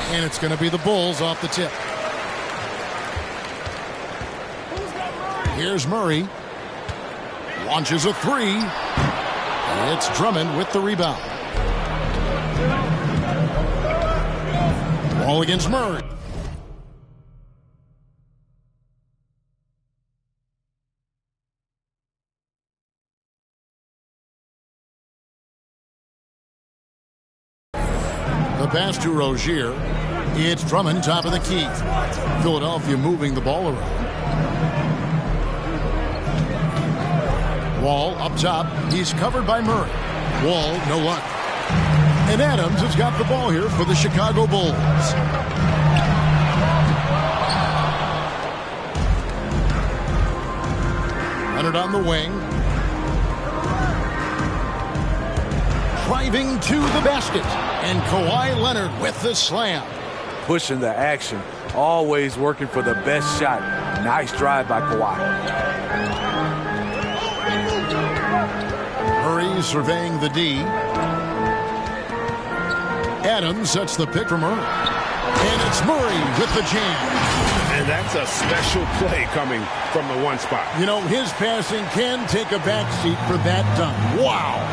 And it's going to be the Bulls off the tip. Here's Murray. Launches a three. It's Drummond with the rebound. Ball against Murray. The pass to Rozier. It's Drummond, top of the key. Philadelphia moving the ball around. Wall up top. He's covered by Murray. Wall, no luck. And Adams has got the ball here for the Chicago Bulls. Leonard on the wing. Driving to the basket. And Kawhi Leonard with the slam. Pushing the action. Always working for the best shot. Nice drive by Kawhi. Murray surveying the D. Adams sets the pick for Murray. And it's Murray with the jam. And that's a special play coming from the one spot. You know, his passing can take a backseat for that dunk. Wow.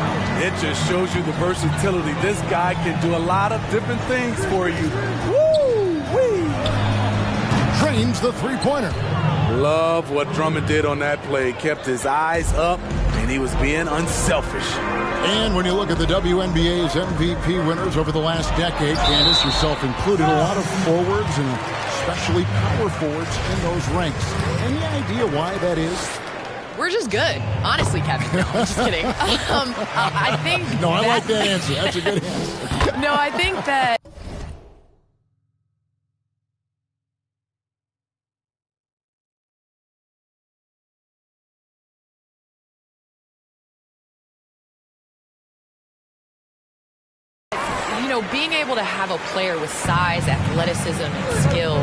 It just shows you the versatility. This guy can do a lot of different things for you. Woo-wee. Drains the three-pointer. Love what Drummond did on that play. Kept his eyes up, and he was being unselfish. And when you look at the WNBA's MVP winners over the last decade, Candace, yourself included, a lot of forwards and especially power forwards in those ranks. Any idea why that is? We're just good. Honestly, Kevin. No, I'm just kidding. I think No, I like that answer. That's a good answer. No, I think that being able to have a player with size, athleticism, and skill,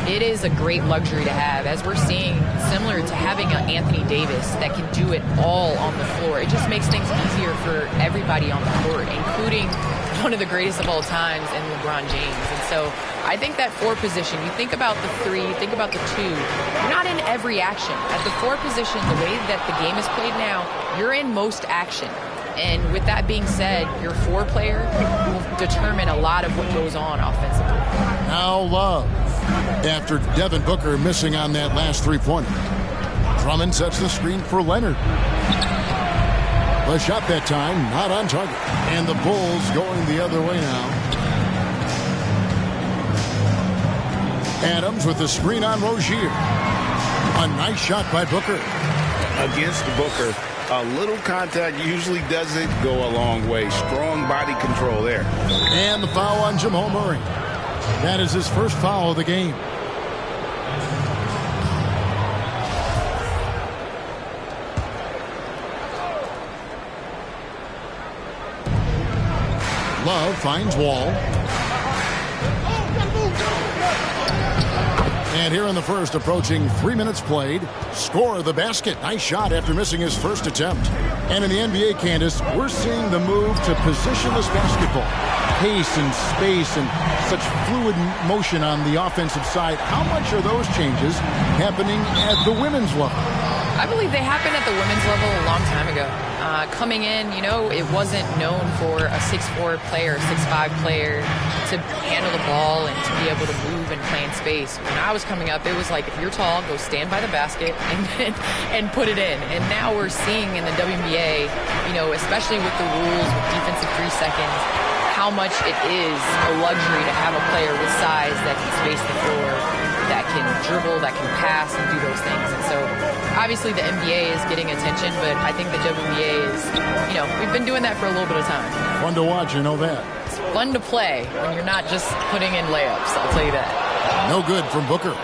it is a great luxury to have, as we're seeing, similar to having an Anthony Davis that can do it all on the floor. It just makes things easier for everybody on the court, including one of the greatest of all times in LeBron James. And so I think that four position, you think about the three, you think about the two, you're not in every action. At the four position, the way that the game is played now, you're in most action. And with that being said, your four player will determine a lot of what goes on offensively. Now Love. After Devin Booker missing on that last three-pointer. Drummond sets the screen for Leonard. The shot that time, not on target. And the Bulls going the other way now. Adams with the screen on Rozier. A nice shot by Booker. Against Booker, a little contact usually doesn't go a long way. Strong body control there. And the foul on Jamal Murray. That is his first foul of the game. Love finds Wall. And here in the first, approaching 3 minutes played, score the basket. Nice shot after missing his first attempt. And in the NBA, Candace, we're seeing the move to positionless basketball. Pace and space and such fluid motion on the offensive side. How much are those changes happening at the women's level? I believe they happened at the women's level a long time ago. Coming in, it wasn't known for a 6'4" player, 6'5" player to handle the ball and to be able to move and play in space. When I was coming up, it was like, if you're tall, go stand by the basket and put it in. And now we're seeing in the WNBA, especially with the rules, with defensive 3 seconds, how much it is a luxury to have a player with size that can space the floor, that can dribble, that can pass and do those things. And so obviously the NBA is getting attention, but I think the WNBA is, we've been doing that for a little bit of time. Fun to watch, you know that. It's fun to play when you're not just putting in layups, I'll tell you that. No good from Booker.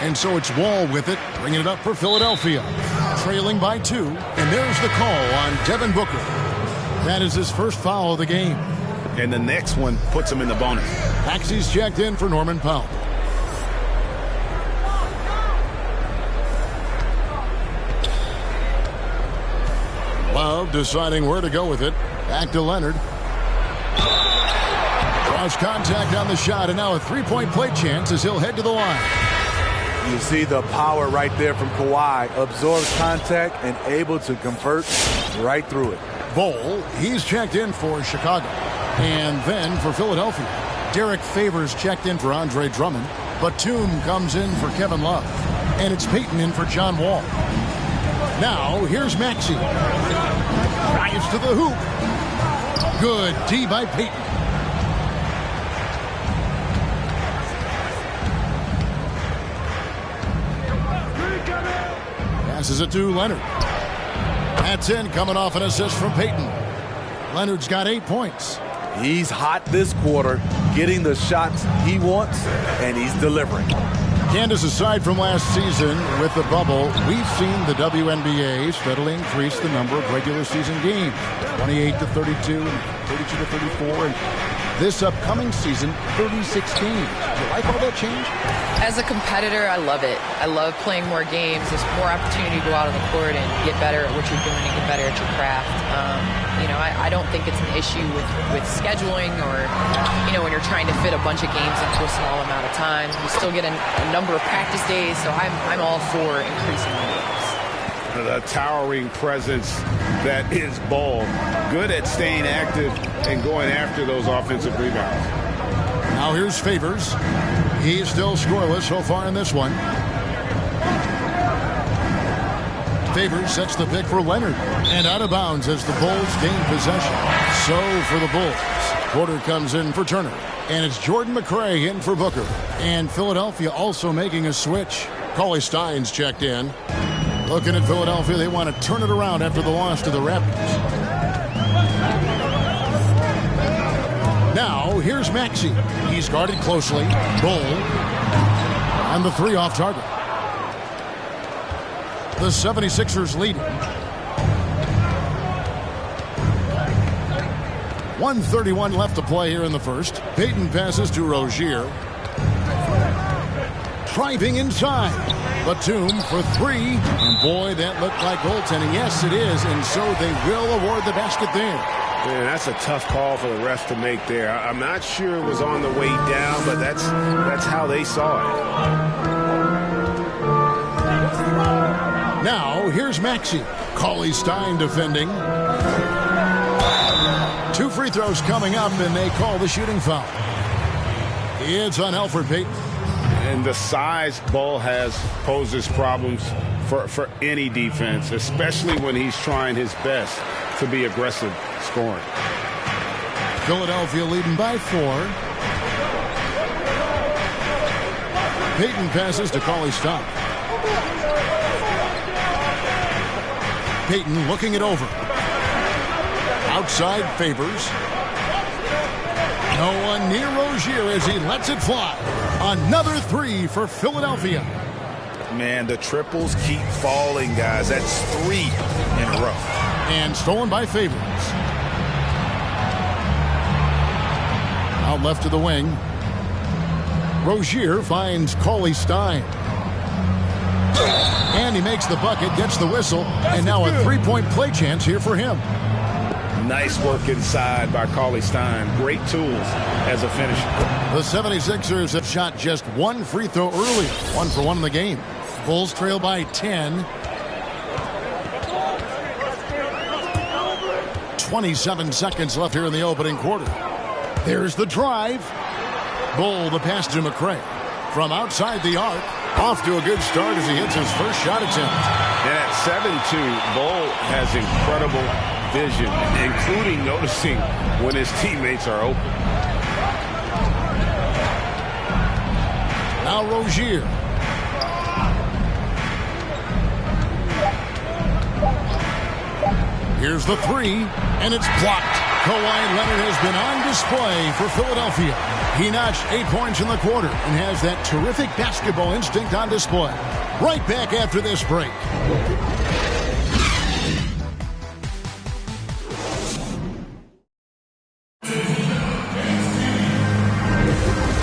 And so it's Wall with it, bringing it up for Philadelphia. Trailing by 2, and there's the call on Devin Booker. That is his first foul of the game. And the next one puts him in the bonus. Taxis checked in for Norman Powell. Love deciding where to go with it. Back to Leonard. Draws contact on the shot, and now a three-point play chance as he'll head to the line. You see the power right there from Kawhi. Absorbs contact and able to convert right through it. Bol, he's checked in for Chicago. And then for Philadelphia, Derek Favors checked in for Andre Drummond. Batum comes in for Kevin Love. And it's Payton in for John Wall. Now, here's Maxey. Drives to the hoop. Good D by Payton. Passes it to Leonard. That's in, coming off an assist from Payton. Leonard's got 8 points. He's hot this quarter, getting the shots he wants, and he's delivering. Candace, aside from last season with the bubble, we've seen the WNBA steadily increase the number of regular season games. 28 to 32 and 32 to 34. And this upcoming season, 36 games. Do you like all that change? As a competitor, I love it. I love playing more games. There's more opportunity to go out on the court and get better at what you're doing and get better at your craft. I don't think it's an issue with scheduling or, when you're trying to fit a bunch of games into a small amount of time. You still get a number of practice days, so I'm all for increasing the games. The towering presence that is Ball. Good at staying active and going after those offensive rebounds. Now here's Favors. He's still scoreless so far in this one. Favors sets the pick for Leonard. And out of bounds as the Bulls gain possession. So for the Bulls, Porter comes in for Turner. And it's Jordan McRae in for Booker. And Philadelphia also making a switch. Kawhi Stein's checked in. Looking at Philadelphia, they want to turn it around after the loss to the Raptors. Now, here's Maxey. He's guarded closely. Bol. And the three off target. The 76ers lead. 1:31 left to play here in the first. Payton passes to Rozier. Driving inside. Batum for three. And boy, that looked like goaltending. Yes, it is. And so they will award the basket there. Man, that's a tough call for the refs to make there. I'm not sure it was on the way down, but that's how they saw it. Now, here's Maxey. Kawhi Stein defending. 2 free throws coming up, and they call the shooting foul. It's on Elfrid Payton. And the size Ball has poses problems for any defense, especially when he's trying his best to be aggressive scoring. Philadelphia leading by 4. Payton passes to Kawhi Stein. Payton looking it over. Outside Favors. No one near Rozier as he lets it fly. Another three for Philadelphia. Man, the triples keep falling, guys. That's 3 in a row. And stolen by Favors. Out left to the wing. Rozier finds Kawhi Stein. And he makes the bucket, gets the whistle, and now a 3-point play chance here for him. Nice work inside by Kawhi Stein. Great tools as a finisher. The 76ers have shot just 1 free throw earlier. 1 for 1 in the game. Bulls trail by 10. 27 seconds left here in the opening quarter. There's the drive. Bol, the pass to McRae. From outside the arc. Off to a good start as he hits his first shot attempt. And at 7-2, Bol has incredible vision, including noticing when his teammates are open. Now Rozier. Here's the three, and it's blocked. Kawhi Leonard has been on display for Philadelphia. He notched 8 points in the quarter and has that terrific basketball instinct on display. Right back after this break.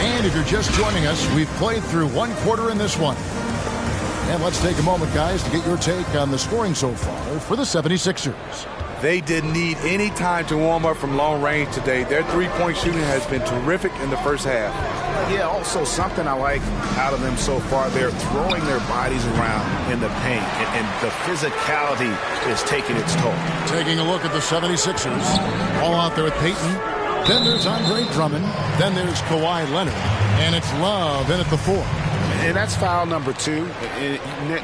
And if you're just joining us, we've played through 1 quarter in this one. And let's take a moment, guys, to get your take on the scoring so far for the 76ers. They didn't need any time to warm up from long range today. Their three-point shooting has been terrific in the first half. Yeah, also something I like out of them so far, they're throwing their bodies around in the paint, and the physicality is taking its toll. Taking a look at the 76ers. All out there with Peyton. Then there's Andre Drummond. Then there's Kawhi Leonard. And it's Love in at the 4. And that's foul number 2.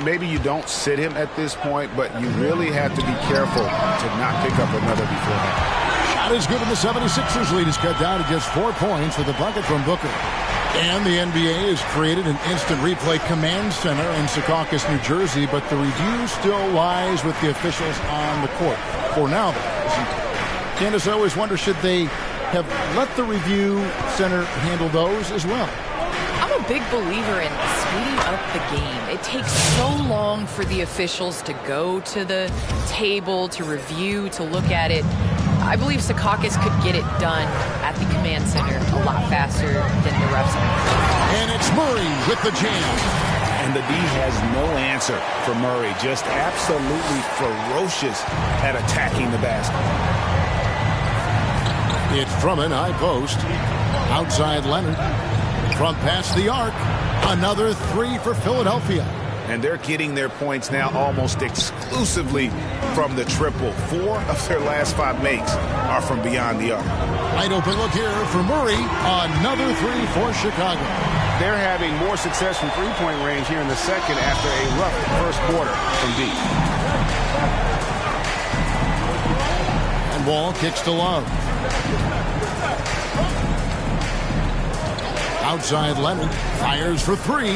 Maybe you don't sit him at this point, but you really have to be careful to not pick up another beforehand. Shot is good, and the 76ers lead is cut down to just 4 points with a bucket from Booker. And the NBA has created an instant replay command center in Secaucus, New Jersey, but the review still lies with the officials on the court. For now, though. Candace, I always wonder, should they have let the review center handle those as well? I'm a big believer in speeding up the game. It takes so long for the officials to go to the table, to review, to look at it. I believe Secaucus could get it done at the command center a lot faster than the refs. And it's Murray with the jam. And the D has no answer for Murray. Just absolutely ferocious at attacking the basket. It's Drummond, high post. Outside Leonard. From past the arc. Another 3 for Philadelphia. And they're getting their points now almost exclusively from the triple. 4 of their last 5 makes are from beyond the arc. Wide open look here for Murray. Another 3 for Chicago. They're having more success from three-point range here in the second after a rough first quarter from deep. And Wall kicks to Love. Outside Leonard fires for 3.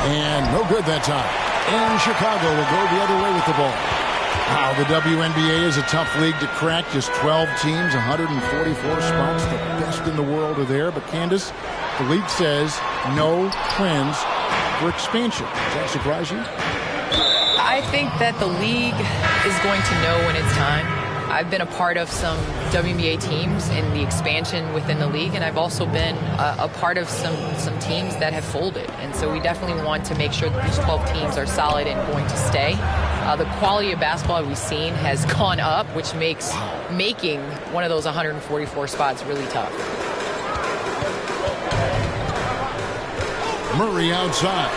And no good that time. And Chicago will go the other way with the ball. Wow, the WNBA is a tough league to crack. Just 12 teams, 144 spots. The best in the world are there. But Candace, the league says no plans for expansion. Does that surprise you? I think that the league is going to know when it's time. I've been a part of some WNBA teams in the expansion within the league, and I've also been a part of some teams that have folded. And so we definitely want to make sure that these 12 teams are solid and going to stay. The quality of basketball we've seen has gone up, which makes making one of those 144 spots really tough. Murray outside.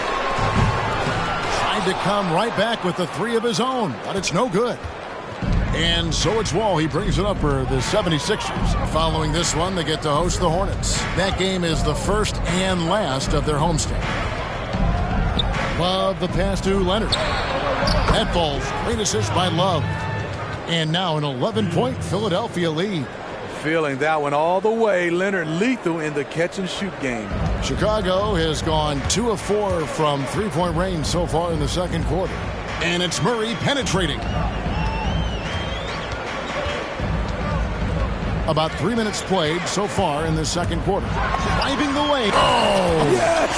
Tried to come right back with the 3 of his own, but it's no good. And so it's Wall. He brings it up for the 76ers. Following this one, they get to host the Hornets. That game is the first and last of their homestand. Love the pass to Leonard. That falls. Great assist by Love. And now an 11-point Philadelphia lead. Feeling that one all the way. Leonard lethal in the catch-and-shoot game. Chicago has gone 2 of 4 from three-point range so far in the second quarter. And it's Murray penetrating. About 3 minutes played so far in the second quarter. Driving the lane. Oh! Yes!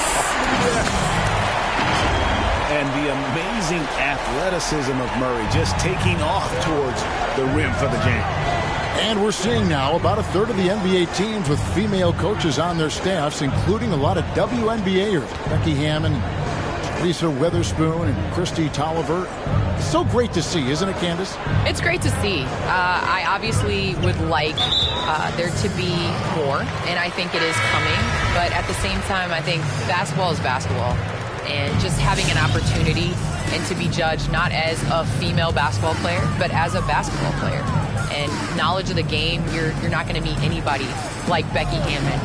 And the amazing athleticism of Murray just taking off towards the rim for the jam. And we're seeing now about a third of the NBA teams with female coaches on their staffs, including a lot of WNBAers. Becky Hammond, Lisa Witherspoon, and Christy Tolliver. So great to see, isn't it, Candace? It's great to see. I obviously would like there to be more, and I think it is coming. But at the same time, I think basketball is basketball. And just having an opportunity and to be judged not as a female basketball player, but as a basketball player. And knowledge of the game, you're not going to meet anybody like Becky Hammond.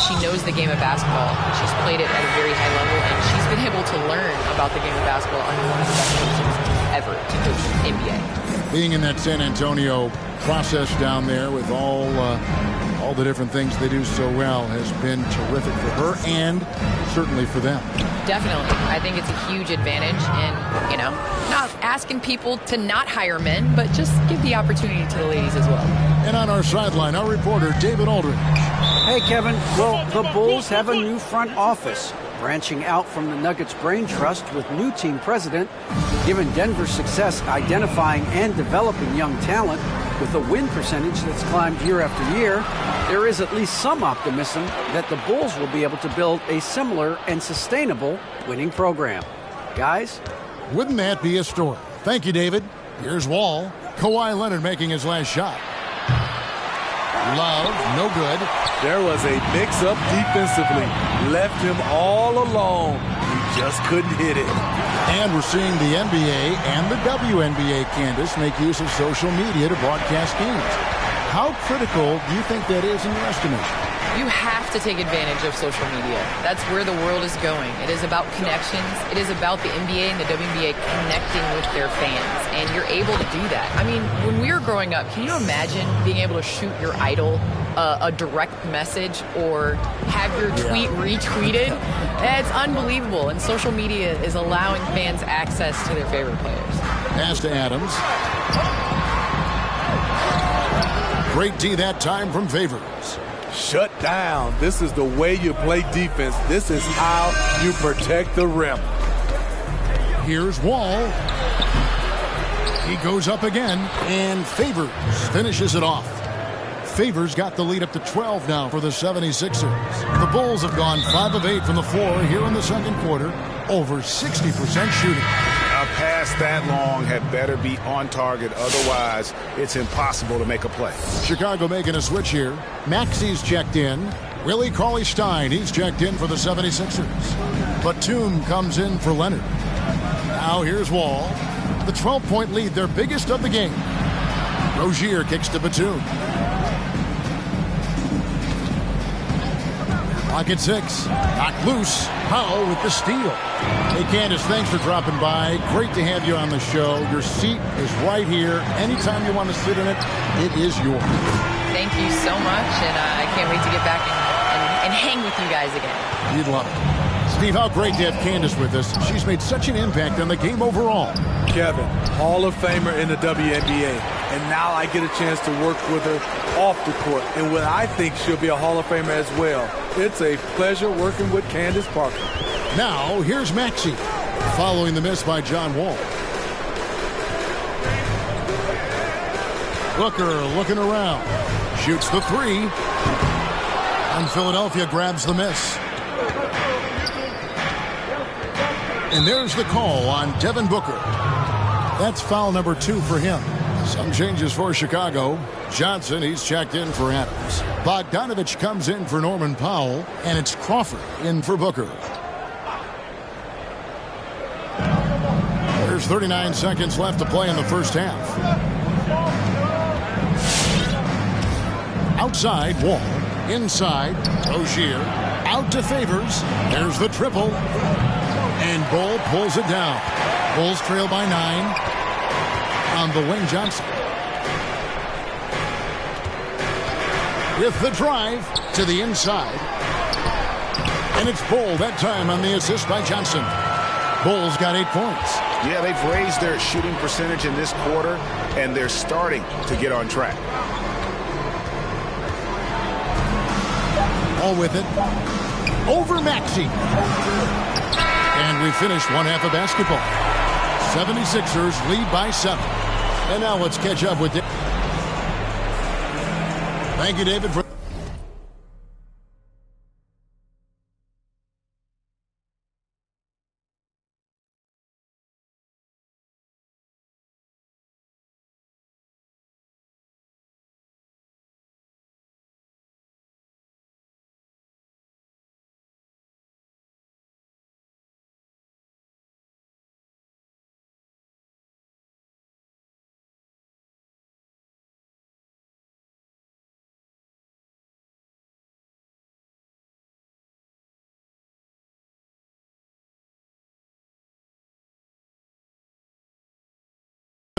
She knows the game of basketball. She's played it at a very high level, and she's been able to learn about the game of basketball under one of the best coaches ever to coach the NBA. Being in that San Antonio process down there with all the different things they do so well has been terrific for her and certainly for them. Definitely. I think it's a huge advantage, and, not asking people to not hire men, but just give the opportunity to the ladies as well. And on our sideline, our reporter, David Aldridge. Hey, Kevin. Well, the Bulls have a new front office, branching out from the Nuggets brain trust with new team president. Given Denver's success identifying and developing young talent with a win percentage that's climbed year after year, there is at least some optimism that the Bulls will be able to build a similar and sustainable winning program. Guys? Wouldn't that be a story? Thank you, David. Here's Wall. Kawhi Leonard making his last shot. Love, no good. There was a mix-up defensively. Left him all alone. He just couldn't hit it. And we're seeing the NBA and the WNBA, Candace, make use of social media to broadcast games. How critical do you think that is in your estimation? You have to take advantage of social media. That's where the world is going. It is about connections. It is about the NBA and the WNBA connecting with their fans. And you're able to do that. I mean, when we were growing up, can you imagine being able to shoot your idol a direct message or have your tweet retweeted? It's unbelievable. And social media is allowing fans access to their favorite players. Pass to Adams. Great D that time from Favors. Shut down. This is the way you play defense. This is how you protect the rim. Here's Wall. He goes up again, and Favors finishes it off. Favors got the lead up to 12 now for the 76ers. The Bulls have gone 5 of 8 from the floor here in the second quarter, over 60% shooting. A pass that long had better be on target. Otherwise, it's impossible to make a play. Chicago making a switch here. Maxi's checked in. Willie Cauley-Stein, he's checked in for the 76ers. Batum comes in for Leonard. Now here's Wall. The 12-point lead, their biggest of the game. Rozier kicks to Batum. Pocket 6. Knocked loose. Powell with the steal. Hey, Candace, thanks for dropping by. Great to have you on the show. Your seat is right here. Anytime you want to sit in it, it is yours. Thank you so much, and I can't wait to get back and hang with you guys again. You'd love it. Steve, how great to have Candace with us. She's made such an impact on the game overall. Kevin, Hall of Famer in the WNBA. And now I get a chance to work with her off the court. And what I think she'll be a Hall of Famer as well. It's a pleasure working with Candace Parker. Now, here's Maxey, following the miss by John Wall. Booker looking around. Shoots the three. And Philadelphia grabs the miss. And there's the call on Devin Booker. That's foul number 2 for him. Some changes for Chicago. Johnson, he's checked in for Adams. Bogdanovich comes in for Norman Powell, and it's Crawford in for Booker. There's 39 seconds left to play in the first half. Outside, Wall. Inside, Rozier. Out to Favors. There's the triple. And Bull pulls it down. Bulls trail by 9. On the wing, Johnson. With the drive to the inside. And it's Bull that time on the assist by Johnson. Bull's got 8 points. Yeah, they've raised their shooting percentage in this quarter, and they're starting to get on track. All with it. Over Maxey. And we finished one half of basketball. 76ers lead by 7. And now let's catch up with David. Thank you, David, for...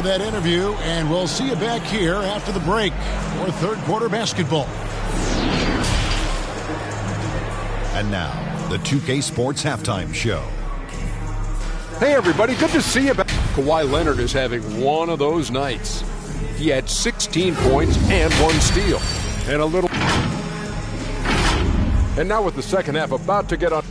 that interview, and we'll see you back here after the break for third quarter basketball. And now, the 2K Sports Halftime Show. Hey everybody, good to see you back. Kawhi Leonard is having one of those nights. He had 16 points and 1 steal. And a little... And now with the second half about to get on...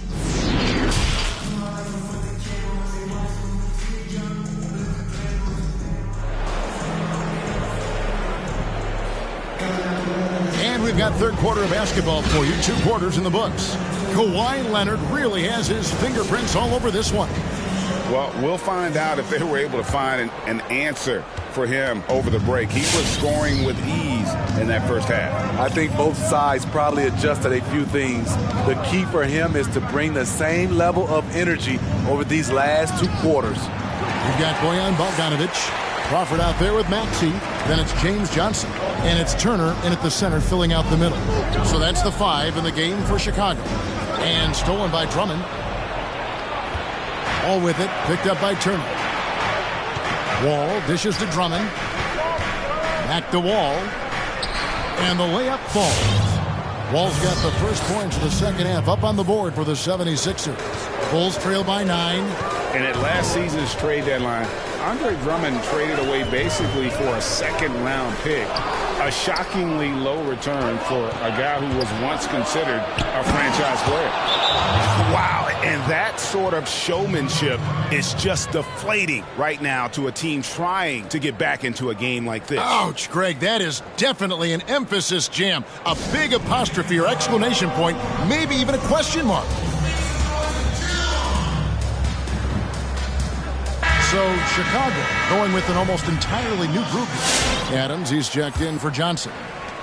We've got third quarter of basketball for you. 2 quarters in the books. Kawhi Leonard really has his fingerprints all over this one. Well, we'll find out if they were able to find an answer for him over the break. He was scoring with ease in that first half. I think both sides probably adjusted a few things. The key for him is to bring the same level of energy over these last 2 quarters. You've got Bojan Bogdanovic. Crawford out there with Maxey. Then it's James Johnson. And it's Turner in at the center filling out the middle. So that's the 5 in the game for Chicago. And stolen by Drummond. All with it. Picked up by Turner. Wall dishes to Drummond. Back to Wall. And the layup falls. Wall's got the first points of the second half up on the board for the 76ers. Bulls trail by 9. And at last season's trade deadline, Andre Drummond traded away basically for a second-round pick. A shockingly low return for a guy who was once considered a franchise player. Wow, and that sort of showmanship is just deflating right now to a team trying to get back into a game like this. Ouch, Greg, that is definitely an emphasis jam. A big apostrophe or exclamation point, maybe even a question mark. So Chicago going with an almost entirely new group. Adams, he's checked in for Johnson.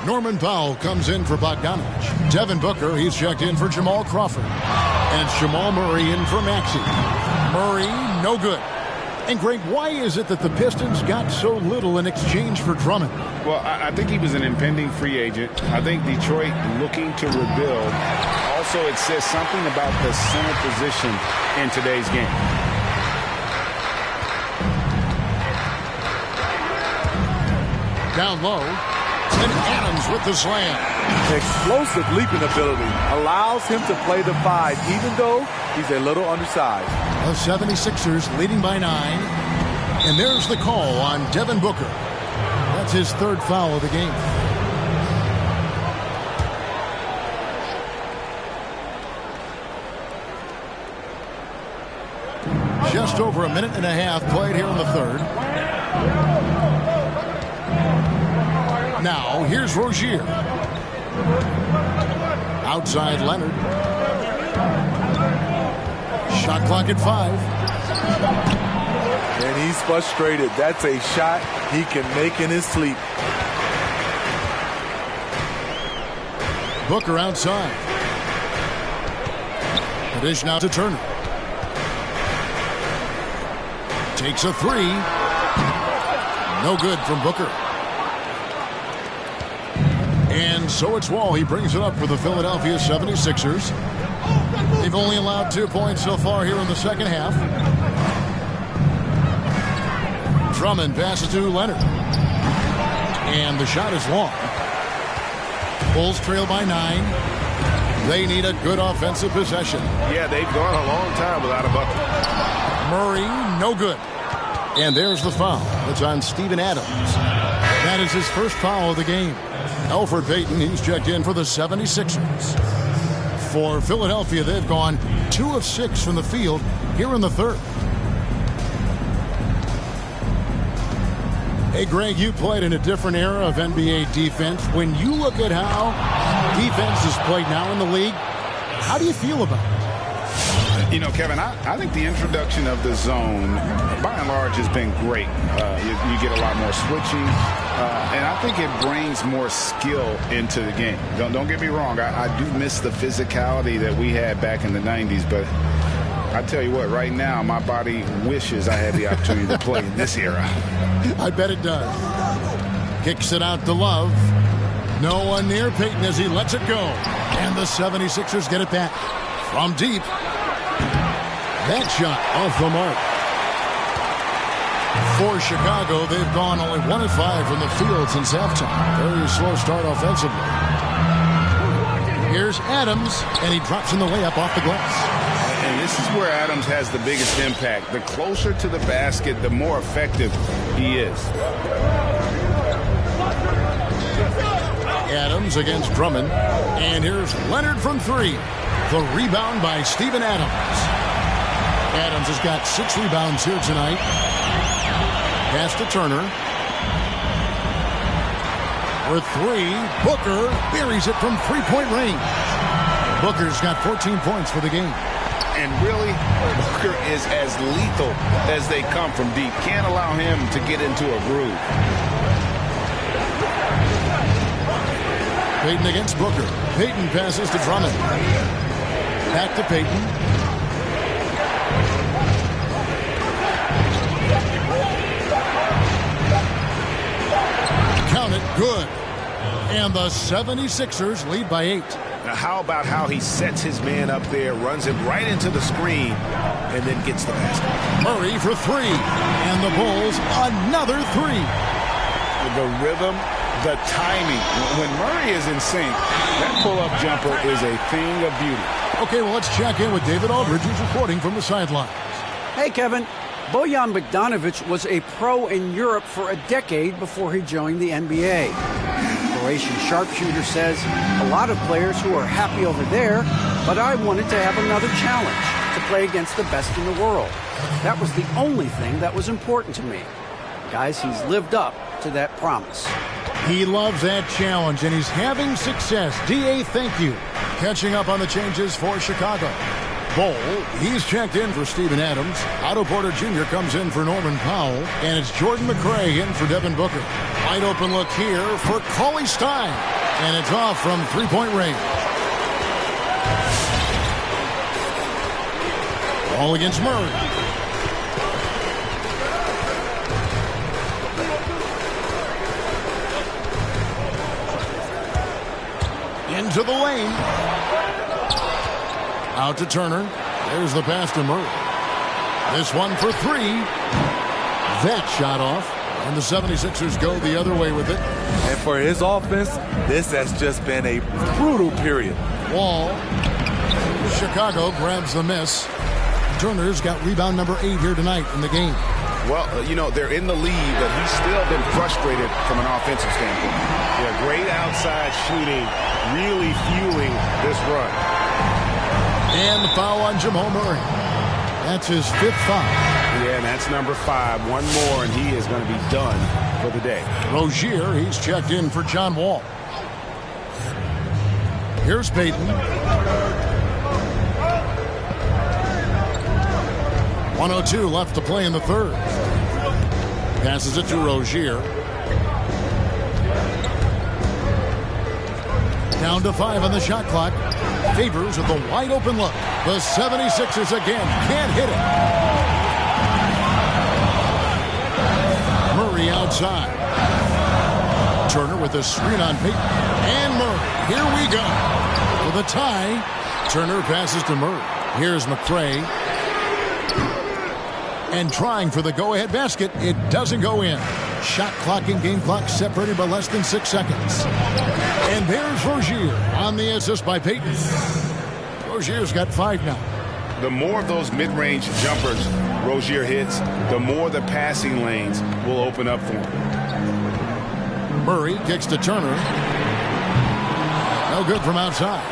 Norman Powell comes in for Bogdanovic. Devin Booker, he's checked in for Jamal Crawford. And it's Jamal Murray in for Maxey. Murray, no good. And Greg, why is it that the Pistons got so little in exchange for Drummond? Well, I think he was an impending free agent. I think Detroit looking to rebuild. Also, it says something about the center position in today's game. Down low, and Adams with the slam. Explosive leaping ability allows him to play the 5, even though he's a little undersized. The 76ers leading by 9. And there's the call on Devin Booker. That's his 3rd foul of the game. Just over a minute and a half played here in the 3rd. Now, here's Rozier. Outside Leonard. Shot clock at 5. And he's frustrated. That's a shot he can make in his sleep. Booker outside. The dish now to Turner. Takes a 3. No good from Booker. And so it's Wall. He brings it up for the Philadelphia 76ers. They've only allowed 2 points so far here in the second half. Drummond passes to Leonard. And the shot is long. Bulls trail by 9. They need a good offensive possession. Yeah, they've gone a long time without a bucket. Murray, no good. And there's the foul. It's on Steven Adams. That is his first foul of the game. Elfrid Payton, he's checked in for the 76ers. For Philadelphia, they've gone 2 of 6 from the field here in the 3rd. Hey, Greg, you played in a different era of NBA defense. When you look at how defense is played now in the league, how do you feel about it? You know, Kevin, I think the introduction of the zone, by and large, has been great. You get a lot more switching, and I think it brings more skill into the game. Don't get me wrong. I do miss the physicality that we had back in the 90s, but I tell you what, right now, my body wishes I had the opportunity to play in this era. I bet it does. Kicks it out to Love. No one near Payton as he lets it go. And the 76ers get it back from deep. That shot off the mark. For Chicago, they've gone only 1 of 5 from the field since halftime. Very slow start offensively. Here's Adams, and he drops in the layup off the glass. And this is where Adams has the biggest impact. The closer to the basket, the more effective he is. Adams against Drummond. And here's Leonard from 3. The rebound by Steven Adams. Adams has got 6 rebounds here tonight. Pass to Turner. For 3, Booker buries it from 3-point range. Booker's got 14 points for the game. And really, Booker is as lethal as they come from deep. Can't allow him to get into a groove. Payton against Booker. Payton passes to Drummond. Back to Payton. Count it, good. And the 76ers lead by 8. Now how about how he sets his man up there, runs him right into the screen, and then gets the basket. Murray for 3. And the Bulls another 3. The rhythm, the timing. When Murray is in sync, that pull-up jumper is a thing of beauty. Okay, well, let's check in with David Aldridge, who's reporting from the sidelines. Hey, Kevin. Bojan Bogdanovic was a pro in Europe for a decade before he joined the NBA. Croatian sharpshooter says, a lot of players who are happy over there, but I wanted to have another challenge, to play against the best in the world. That was the only thing that was important to me. Guys, he's lived up to that promise. He loves that challenge, and he's having success. D.A., thank you. Catching up on the changes for Chicago. Bull, he's checked in for Steven Adams. Otto Porter Jr. comes in for Norman Powell. And it's Jordan McRae in for Devin Booker. Wide open look here for Kawhi Stein. And it's off from three-point range. All against Murray. Into the lane. Out to Turner. There's the pass to Murray. This one for 3. That shot off. And the 76ers go the other way with it. And for his offense, this has just been a brutal period. Wall. Chicago grabs the miss. Turner's got rebound number 8 here tonight in the game. Well, you know, they're in the lead, but he's still been frustrated from an offensive standpoint. Yeah, great outside shooting, really fueling this run. And the foul on Jamal Murray. That's his 5th foul. Yeah, and that's number 5. One more, and he is going to be done for the day. Rozier, he's checked in for John Wall. Here's Payton. 1:02 left to play in the third. Passes it to Rozier. Down to 5 on the shot clock. Favors with a wide open look. The 76ers again can't hit it. Murray outside. Turner with a screen on Payton. And Murray. Here we go. With a tie. Turner passes to Murray. Here's McRae. And trying for the go-ahead basket. It doesn't go in. Shot clock and game clock separated by less than 6 seconds. And there's Rozier on the assist by Payton. Rozier's got 5 now. The more of those mid-range jumpers Rozier hits, the more the passing lanes will open up for him. Murray kicks to Turner. No good from outside.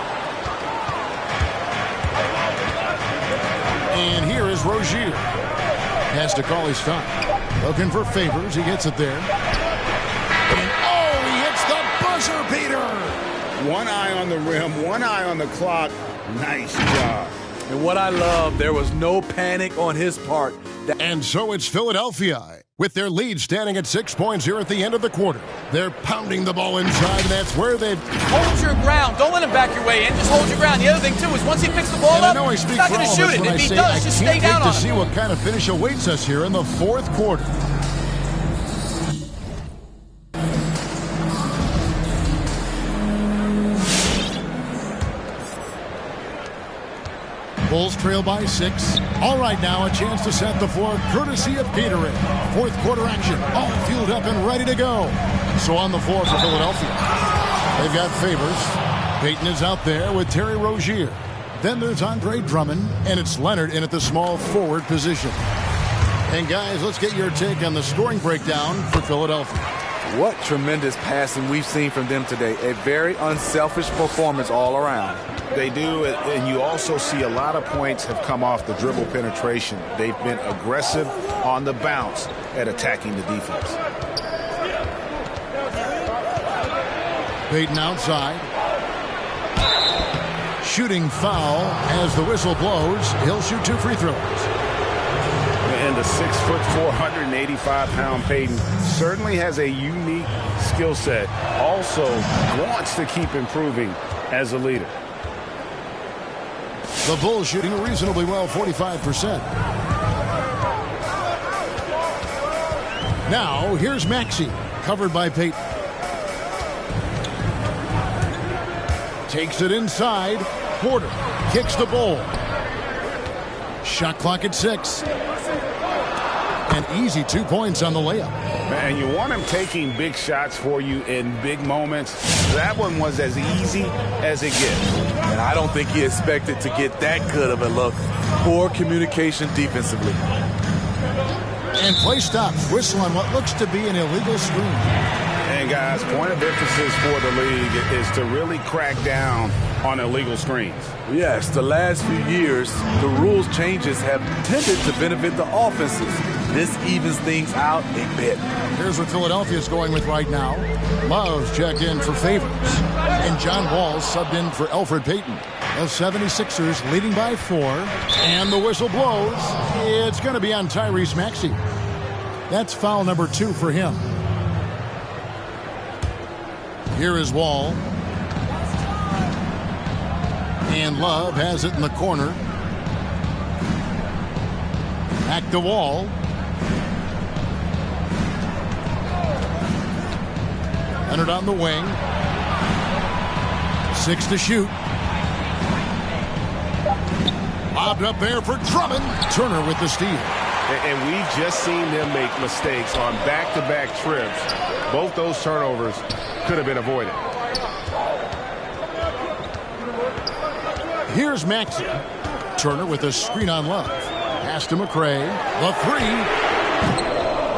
And here is Rozier. Pass to Kawhi Stein. Looking for Favors. He gets it there. And oh, he hits the buzzer beater. One eye on the rim, one eye on the clock. Nice job. And what I love, there was no panic on his part. And so it's Philadelphia with their lead standing at 6 points here at the end of the quarter. They're pounding the ball inside, and that's where they've... Hold your ground. Don't let him back your way in. Just hold your ground. The other thing, too, is once he picks the ball and up, I know I he's speak not for going to all shoot of us it. when If I he say does, I just can't stay down wait on to see him. what kind of finish awaits us here in the fourth quarter. Bulls trail by 6. All right, now a chance to set the floor courtesy of Gatorade. Fourth quarter action, all fueled up and ready to go. So on the floor for Philadelphia, they've got Favors. Payton is out there with Terry Rozier. Then there's Andre Drummond, and it's Leonard in at the small forward position. And guys, let's get your take on the scoring breakdown for Philadelphia. What tremendous passing we've seen from them today. A very unselfish performance all around. They do, and you also see a lot of points have come off the dribble penetration. They've been aggressive on the bounce at attacking the defense. Payton outside. shooting foul as the whistle blows. He'll shoot 2 free throws. And the 6'4", 485-pound Payton certainly has a unique skill set. Also wants to keep improving as a leader. The Bulls shooting reasonably well, 45%. Now, here's Maxey, covered by Payton. Takes it inside. Porter kicks the ball. Shot clock at 6. An easy 2 points on the layup. Man, you want him taking big shots for you in big moments. That one was as easy as it gets. And I don't think he expected to get that good of a look. Poor communication defensively. And play stops. Whistle on what looks to be an illegal screen. And guys, point of emphasis for the league is to really crack down on illegal screens. Yes, the last few years, the rules changes have tended to benefit the offenses. This evens things out a bit. Here's what Philadelphia's going with right now. Love's checked in for Favors. And John Wall's subbed in for Elfrid Payton. The 76ers leading by 4. And the whistle blows. It's going to be on Tyrese Maxey. That's foul number 2 for him. Here is Wall. And Love has it in the corner. Back to Wall. Leonard on the wing. 6 to shoot. Lobbed up there for Drummond. Turner with the steal. And we've just seen them make mistakes on back-to-back trips. Both those turnovers could have been avoided. Here's Maxey. Turner with a screen on Love. Pass to McRae. The 3.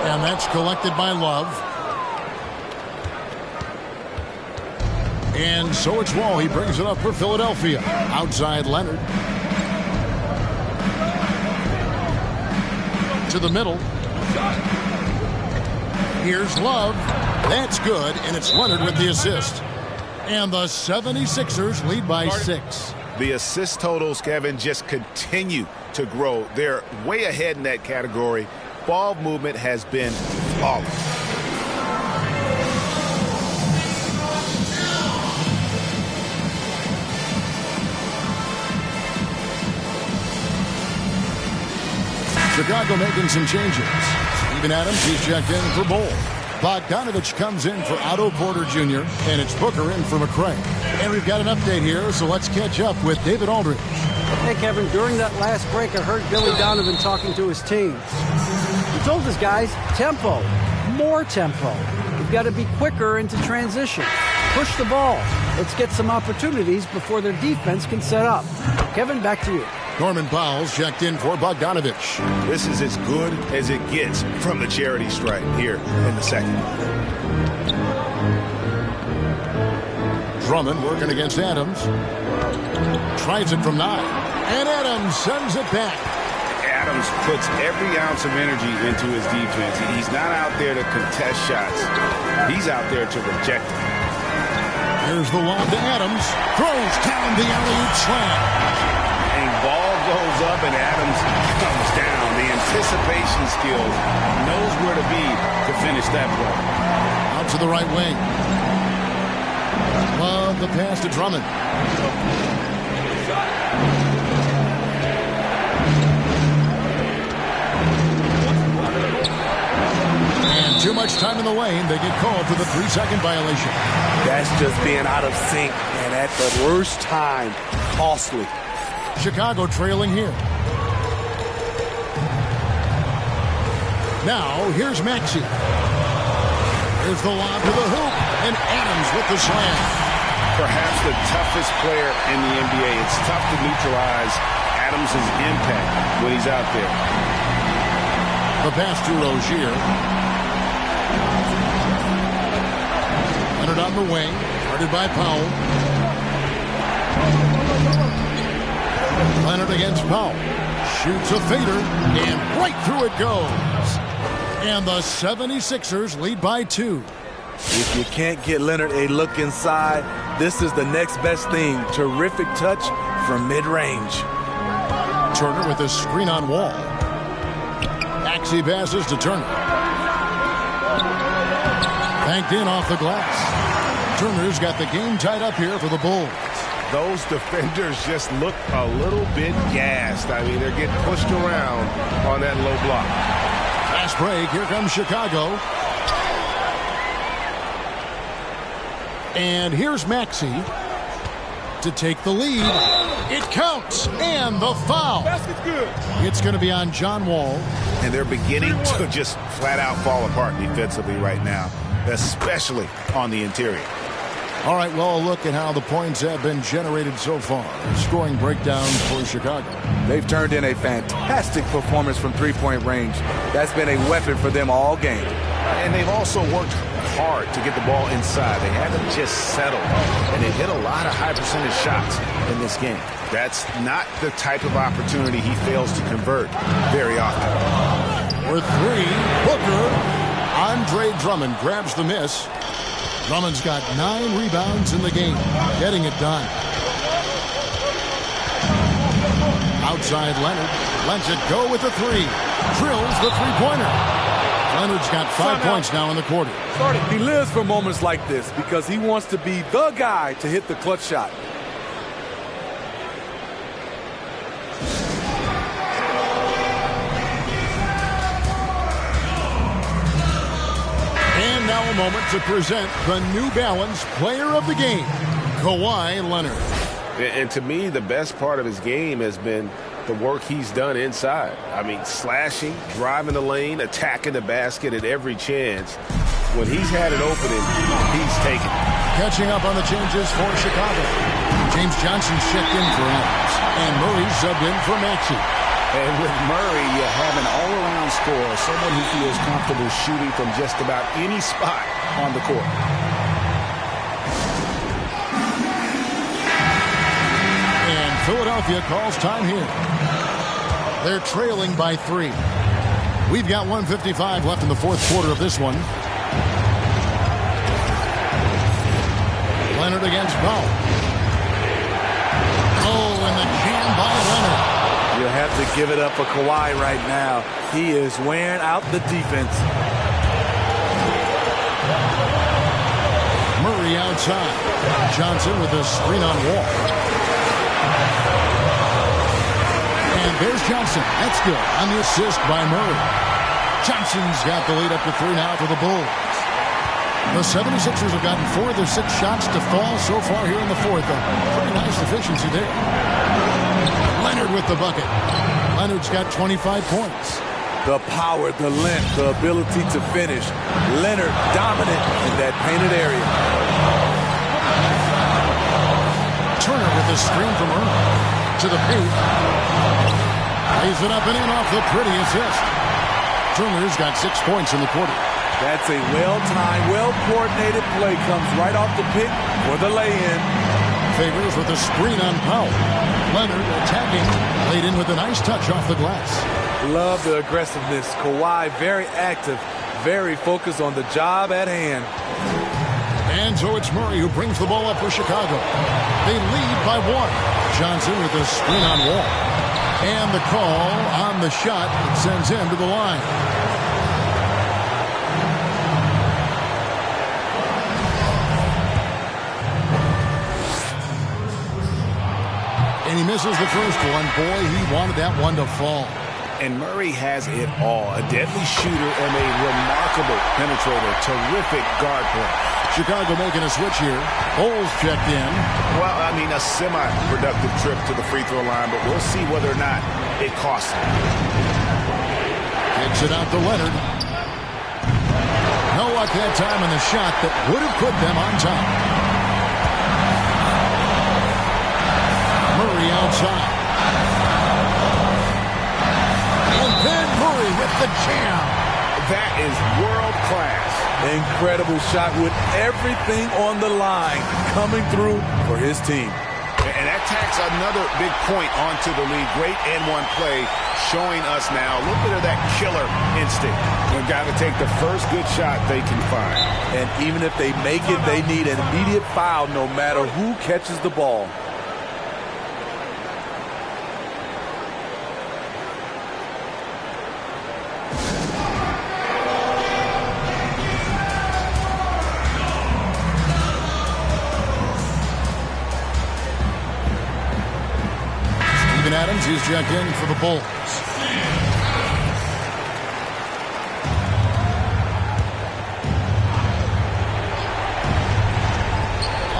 And that's collected by Love. And so it's Wall. He brings it up for Philadelphia. Outside Leonard. To the middle. Here's Love. That's good, and it's Leonard with the assist. And the 76ers lead by 6. The assist totals, Kevin, just continue to grow. They're way ahead in that category. Ball movement has been flawless. Chicago making some changes. Steven Adams, he's checked in for Bull. Bogdanovich comes in for Otto Porter Jr., and it's Booker in for McRae. And we've got an update here, so let's catch up with David Aldridge. Hey, Kevin, during that last break, I heard Billy Donovan talking to his team. He told his guys, tempo, more tempo. You've got to be quicker into transition. Push the ball. Let's get some opportunities before their defense can set up. Kevin, back to you. Norman Powell's checked in for Bogdanovich. This is as good as it gets from the charity stripe here in the second. Drummond working against Adams. Tries it from 9. And Adams sends it back. Adams puts every ounce of energy into his defense. He's not out there to contest shots. He's out there to reject them. Here's the lob to Adams. Throws down the alley-oop slam. Ball goes up and Adams comes down. The anticipation skills, knows where to be to finish that play. Out to the right wing. Love the pass to Drummond. And too much time in the lane. They get called for the 3-second violation. That's just being out of sync and at the worst time. Costly. Chicago trailing here. Now, here's Maxey. Here's the lob to the hoop, and Adams with the slam. Perhaps the toughest player in the NBA. It's tough to neutralize Adams' impact when he's out there. The pass to Rozier. Leonard on the wing, guarded by Powell. Leonard against Powell. Shoots a fader, and right through it goes. And the 76ers lead by 2. If you can't get Leonard a look inside, this is the next best thing. Terrific touch from mid-range. Turner with a screen on Wall. Maxey passes to Turner. Banked in off the glass. Turner's got the game tied up here for the Bulls. Those defenders just look a little bit gassed. I mean, they're getting pushed around on that low block. Fast break. Here comes Chicago. And here's Maxey to take the lead. It counts. And the foul. Basket's good. It's going to be on John Wall. And they're beginning to just flat out fall apart defensively right now, especially on the interior. All right, well, a look at how the points have been generated so far. Scoring breakdown for Chicago. They've turned in a fantastic performance from three-point range. That's been a weapon for them all game. And they've also worked hard to get the ball inside. They haven't just settled. And they've hit a lot of high-percentage shots in this game. That's not the type of opportunity he fails to convert very often. For three, Booker. Andre Drummond grabs the miss. Drummond's got 9 rebounds in the game, getting it done. Outside Leonard, lets it go with the three. Drills the three-pointer. Leonard's got 5 points now in the quarter. He lives for moments like this because he wants to be the guy to hit the clutch shot. And now a moment to present the New Balance Player of the Game, Kawhi Leonard. And to me, the best part of his game has been the work he's done inside. I mean, slashing, driving the lane, attacking the basket at every chance. When he's had an opening, he's taken it. Catching up on the changes for Chicago. James Johnson checked in for Adams, and Murray subbed in for Maxey. And with Murray, you have an all-around scorer, someone who feels comfortable shooting from just about any spot on the court. And Philadelphia calls time here. They're trailing by 3. We've got 1:55 left in the fourth quarter of this one. Leonard against Powell. Oh, and the jam by Leonard. You'll have to give it up for Kawhi right now. He is wearing out the defense. Murray outside. Johnson with a screen on Wall. And there's Johnson. That's good on the assist by Murray. Johnson's got the lead up to 3 now for the Bulls. The 76ers have gotten 4 of their 6 shots to fall so far here in the fourth. Pretty nice efficiency there. Leonard with the bucket. Leonard's got 25 points. The power, the length, the ability to finish. Leonard dominant in that painted area. Turner with the screen from Irving. To the paint. Lays it up and in off the pretty assist. Turner's got 6 points in the quarter. That's a well-timed, well-coordinated play. Comes right off the pick for the lay-in. Favors with a screen on Powell. Leonard attacking. Laid in with a nice touch off the glass. Love the aggressiveness. Kawhi very active, very focused on the job at hand. And so it's Murray who brings the ball up for Chicago. They lead by 1. Johnson with a screen on Wall. And the call on the shot that sends him to the line. And he misses the first one. Boy, he wanted that one to fall. And Murray has it all. A deadly shooter and a remarkable penetrator. Terrific guard play. Chicago making a switch here. Bulls checked in. Well, I mean, a semi-productive trip to the free throw line, but we'll see whether or not it costs him. Kicks it out to Leonard. No luck that time in the shot that would have put them on top. Murray outside. And then Murray with the jam. That is world class. Incredible shot with everything on the line coming through for his team. And that tacks another big point onto the lead. Great and one play, showing us now a little bit of that killer instinct. They've got to take the first good shot they can find. And even if they make it, they need an immediate foul no matter who catches the ball. Adams, he's checked in for the Bulls.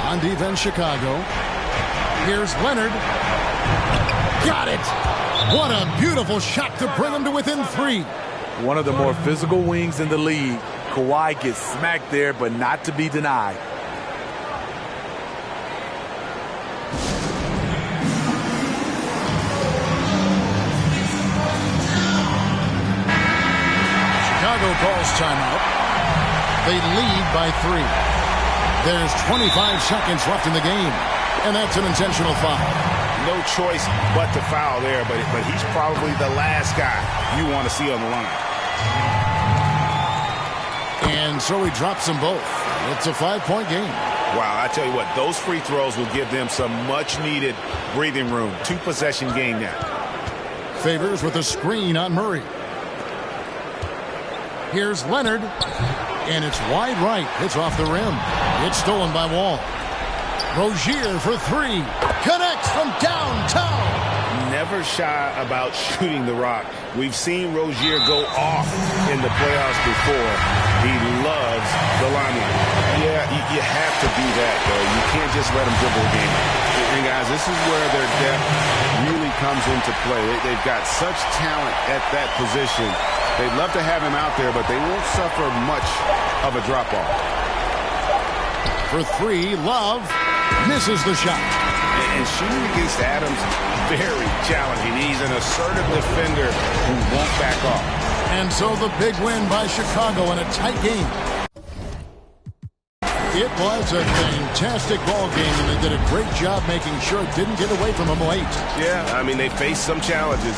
On defense, Chicago. Here's Leonard. Got it! What a beautiful shot to bring him to within 3. One of the more physical wings in the league. Kawhi gets smacked there, but not to be denied. Chicago calls timeout. They lead by 3. There's 25 seconds left in the game, and that's an intentional foul. No choice but to foul there, but he's probably the last guy you want to see on the line. And so he drops them both. It's a 5-point game. Wow, I tell you what, those free throws will give them some much-needed breathing room. 2-possession game now. Favors with a screen on Murray. Here's Leonard, and it's wide right. It's off the rim. It's stolen by Wall. Rozier for 3. Connects from downtown. Never shy about shooting the rock. We've seen Rozier go off in the playoffs before. He loves the limelight. Yeah, you have to do that, though. You can't just let him dribble a game. And, guys, this is where their depth really comes into play. They've got such talent at that position. They'd love to have him out there, but they won't suffer much of a drop-off. For 3, Love misses the shot. And shooting against Adams, very challenging. He's an assertive defender who won't back off. And so the big win by Chicago in a tight game. It was a fantastic ball game, and they did a great job making sure it didn't get away from them late. Yeah, I mean, they faced some challenges.